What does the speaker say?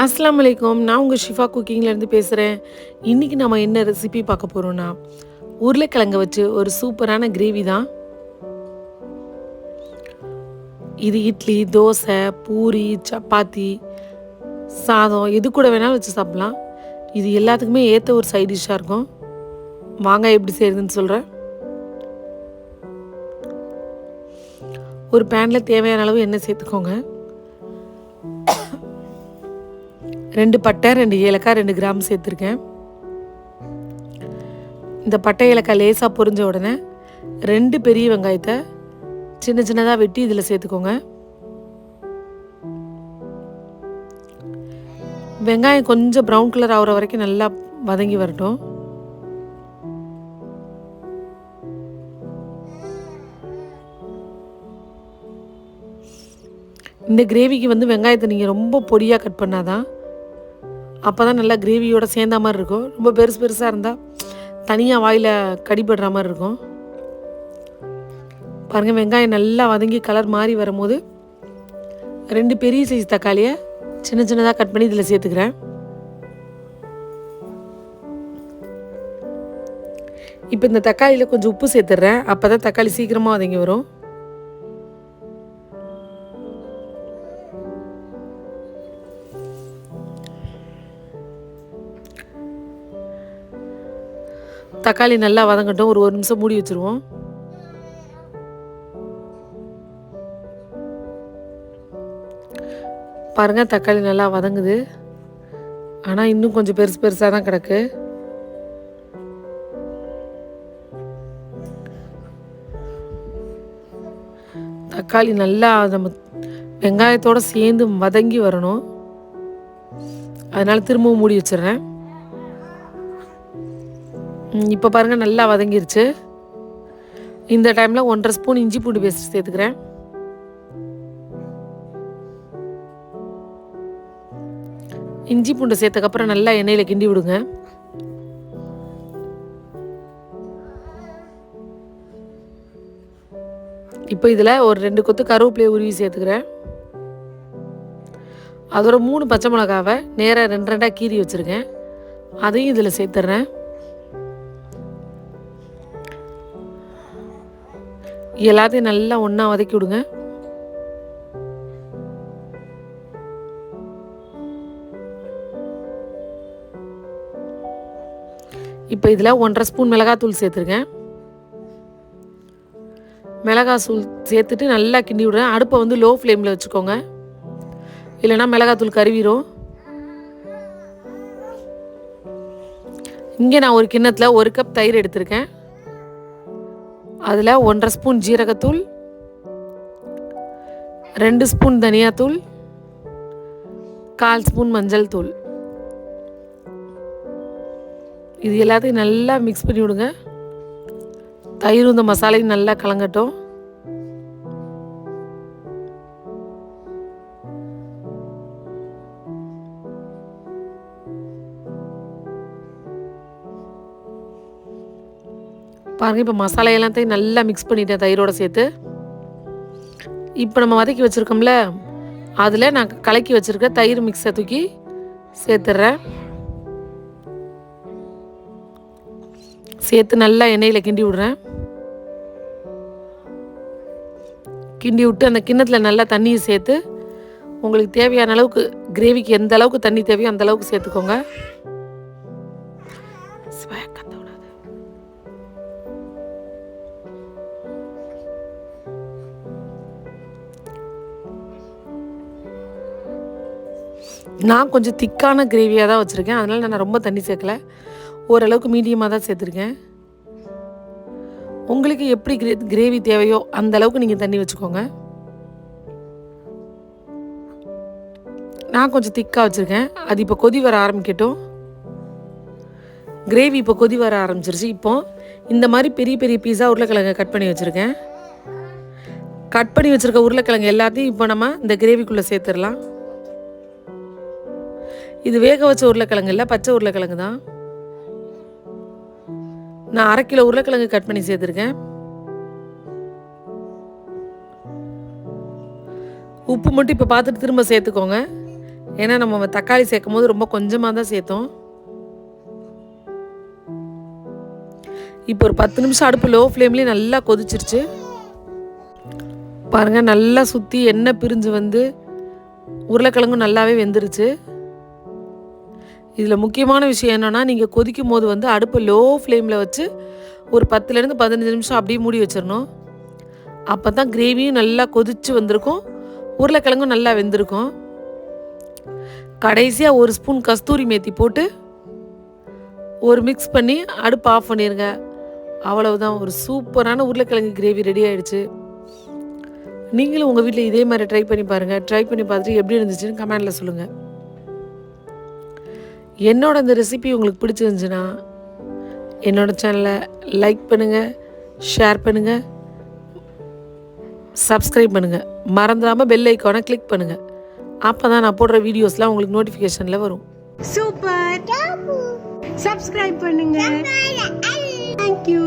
அஸ்ஸலாமு அலைக்கும். நான் உங்கள் ஷிஃபா குக்கிங்லேருந்து பேசுகிறேன். இன்றைக்கி நம்ம என்ன ரெசிபி பார்க்க போகிறோன்னா, உருளைக்கிழங்க வச்சு ஒரு சூப்பரான கிரேவி தான். இது இட்லி, தோசை, பூரி, சப்பாத்தி, சாதம் எது கூட வேணாலும் வச்சு சாப்பிட்லாம். இது எல்லாத்துக்குமே ஏற்ற ஒரு சைட் டிஷ்ஷாக இருக்கும். வாங்க எப்படி செய்கிறதுன்னு சொல்கிறேன். ஒரு பேனில் தேவையான அளவு எண்ணெய் சேர்த்துக்கோங்க. 2 பட்டை, 2 ஏலக்காய், 2 கிராம் சேர்த்துருக்கேன். இந்த பட்டை ஏலக்காய் லேசாக பொரிஞ்ச உடனே 2 பெரிய வெங்காயத்தை சின்ன சின்னதாக வெட்டி இதில் சேர்த்துக்கோங்க. வெங்காயம் கொஞ்சம் ப்ரௌன் கலர் ஆகிற வரைக்கும் நல்லா வதங்கி வரட்டும். இந்த கிரேவிக்கு வெங்காயத்தை நீங்கள் ரொம்ப பொடியாக கட் பண்ணாதான், அப்போ தான் நல்லா கிரேவியோட சேர்ந்த மாதிரி இருக்கும். ரொம்ப பெருசாக இருந்தால் தனியாக வாயில் கடிபடுற மாதிரி இருக்கும். பாருங்கள், வெங்காயம் நல்லா வதங்கி கலர் மாறி வரும்போது 2 பெரிய சைஸ் தக்காளியை சின்ன சின்னதாக கட் பண்ணி இதில் சேர்த்துக்கிறேன். இப்போ இந்த தக்காளியில் கொஞ்சம் உப்பு சேர்த்துட்றேன். அப்போ தான் தக்காளி சீக்கிரமாக வதங்கி வரும். தக்காளி நல்லா வதங்கட்டும். ஒரு நிமிஷம் மூடி வச்சுருவோம். பாருங்கள், தக்காளி நல்லா வதங்குது. ஆனால் இன்னும் கொஞ்சம் பெருசாக தான் கிடக்கு. தக்காளி நல்லா நம்ம வெங்காயத்தோடு சேர்ந்து வதங்கி வரணும். அதனால் திரும்பவும் மூடி வச்சிடுறேன். இப்போ பாருங்கள், நல்லா வதங்கிருச்சு. இந்த டைமில் 1.5 ஸ்பூன் இஞ்சி பூண்டு பேஸ்ட் சேர்த்துக்கிறேன். இஞ்சி பூண்டு சேர்த்தக்கப்புறம் நல்லா எண்ணெயில் கிண்டி விடுங்க. இப்போ இதில் ஒரு 2 கொத்து கருவேப்பிலையை உருவி சேர்த்துக்கிறேன். அதோட 3 பச்சை மிளகாவை நேராக 2 கீறி வச்சுருக்கேன். அதையும் இதில் சேர்த்துட்றேன். எல்லாத்தையும் நல்லா ஒன்றா வதக்கி விடுங்க. இப்போ இதில் 1.5 ஸ்பூன் மிளகாத்தூள் சேர்த்துருக்கேன். மிளகாத்தூள் சேர்த்துட்டு நல்லா கிண்டி விடுறேன். அடுப்பை லோ ஃப்ளேமில் வச்சுக்கோங்க, இல்லைன்னா மிளகாத்தூள் கருவிடும். இங்கே நான் ஒரு கிண்ணத்தில் 1 கப் தயிர் எடுத்திருக்கேன். அதில் 1.5 ஸ்பூன் ஜீரகத்தூள், 2 ஸ்பூன் தனியாத்தூள், 1/4 ஸ்பூன் மஞ்சள் தூள், இது எல்லாத்தையும் நல்லா மிக்ஸ் பண்ணி விடுங்க. தயிர் இந்த மசாலையும் நல்லா கலங்கட்டும். பாருங்கள், இப்போ மசாலா எல்லாத்தையும் நல்லா மிக்ஸ் பண்ணிட்டேன் தயிரோடு சேர்த்து. இப்போ நம்ம வதக்கி வச்சுருக்கோம்ல, அதில் நான் கலக்கி வச்சுருக்க தயிர் மிக்ஸை தூக்கி சேர்த்துட்றேன். சேர்த்து நல்லா எண்ணெயில் கிண்டி விடுறேன். கிண்டி விட்டு அந்த கிண்ணத்தில் நல்லா தண்ணியை சேர்த்து, உங்களுக்கு தேவையான அளவுக்கு கிரேவிக்கு எந்த அளவுக்கு தண்ணி தேவையோ அந்த அளவுக்கு சேர்த்துக்கோங்க. நான் கொஞ்சம் திக்கான கிரேவியாக தான் வச்சுருக்கேன். அதனால் நான் ரொம்ப தண்ணி சேர்க்கலை, ஓரளவுக்கு மீடியமாக தான் சேர்த்துருக்கேன். உங்களுக்கு எப்படி கிரேவி தேவையோ அந்த அளவுக்கு நீங்கள் தண்ணி வச்சுக்கோங்க. நான் கொஞ்சம் திக்காக வச்சுருக்கேன். அது இப்போ கொதி வர ஆரம்பிக்கட்டும். கிரேவி இப்போ கொதி வர ஆரம்பிச்சிருச்சு. இப்போ இந்த மாதிரி பெரிய பெரிய பீஸா உருளைக்கிழங்கு கட் பண்ணி வச்சுருக்கேன். கட் பண்ணி வச்சுருக்க உருளைக்கிழங்கு எல்லாத்தையும் இப்போ நம்ம இந்த கிரேவிக்குள்ளே சேர்த்துடலாம். இது வேக வச்ச உருளைக்கிழங்கு இல்லை, பச்சை உருளைக்கிழங்கு தான். நான் 1/2 கிலோ உருளைக்கிழங்கு கட் பண்ணி சேர்த்துருக்கேன். உப்பு மட்டும் இப்போ பார்த்துட்டு திரும்ப சேர்த்துக்கோங்க. ஏன்னா நம்ம தக்காளி சேர்க்கும் போது ரொம்ப கொஞ்சமாக தான் சேர்த்தோம். இப்போ ஒரு 10 நிமிஷம் அடுப்பு லோ ஃப்ளேம்லேயே நல்லா கொதிச்சிருச்சு பாருங்கள். நல்லா சுற்றி எண்ணெய் பிரிஞ்சு வந்து உருளைக்கிழங்கும் நல்லாவே வெந்துருச்சு. இதில் முக்கியமான விஷயம் என்னென்னா, நீங்கள் கொதிக்கும் போது வந்து அடுப்பு லோ ஃப்ளேமில் வச்சு ஒரு 10லேருந்து 15 நிமிஷம் அப்படியே மூடி வச்சிடணும். அப்போ தான் கிரேவியும் நல்லா கொதிச்சு வந்திருக்கும், உருளைக்கிழங்கும் நல்லா வெந்திருக்கும். கடைசியாக ஒரு ஸ்பூன் கஸ்தூரி மேத்தி போட்டு ஒரு மிக்ஸ் பண்ணி அடுப்பு ஆஃப் பண்ணிடுங்க. அவ்வளவுதான், ஒரு சூப்பரான உருளைக்கிழங்கு கிரேவி ரெடி ஆகிடுச்சு. நீங்களும் உங்கள் வீட்டில் இதே மாதிரி ட்ரை பண்ணி பாருங்கள். ட்ரை பண்ணி பார்த்துட்டு எப்படி இருந்துச்சுன்னு கமெண்டில் சொல்லுங்கள். என்னோட இந்த ரெசிபி உங்களுக்கு பிடிச்சிருந்துச்சுன்னா என்னோடய சேனலை லைக் பண்ணுங்கள், ஷேர் பண்ணுங்கள், சப்ஸ்கிரைப் பண்ணுங்கள். மறந்துடாமல் பெல் ஐக்கானை கிளிக் பண்ணுங்கள். அப்போ தான் நான் போடுற வீடியோஸ்லாம் உங்களுக்கு நோட்டிஃபிகேஷனில் வரும். சூப்பர். சப்ஸ்கிரைப் பண்ணுங்க. தேங்க்யூ.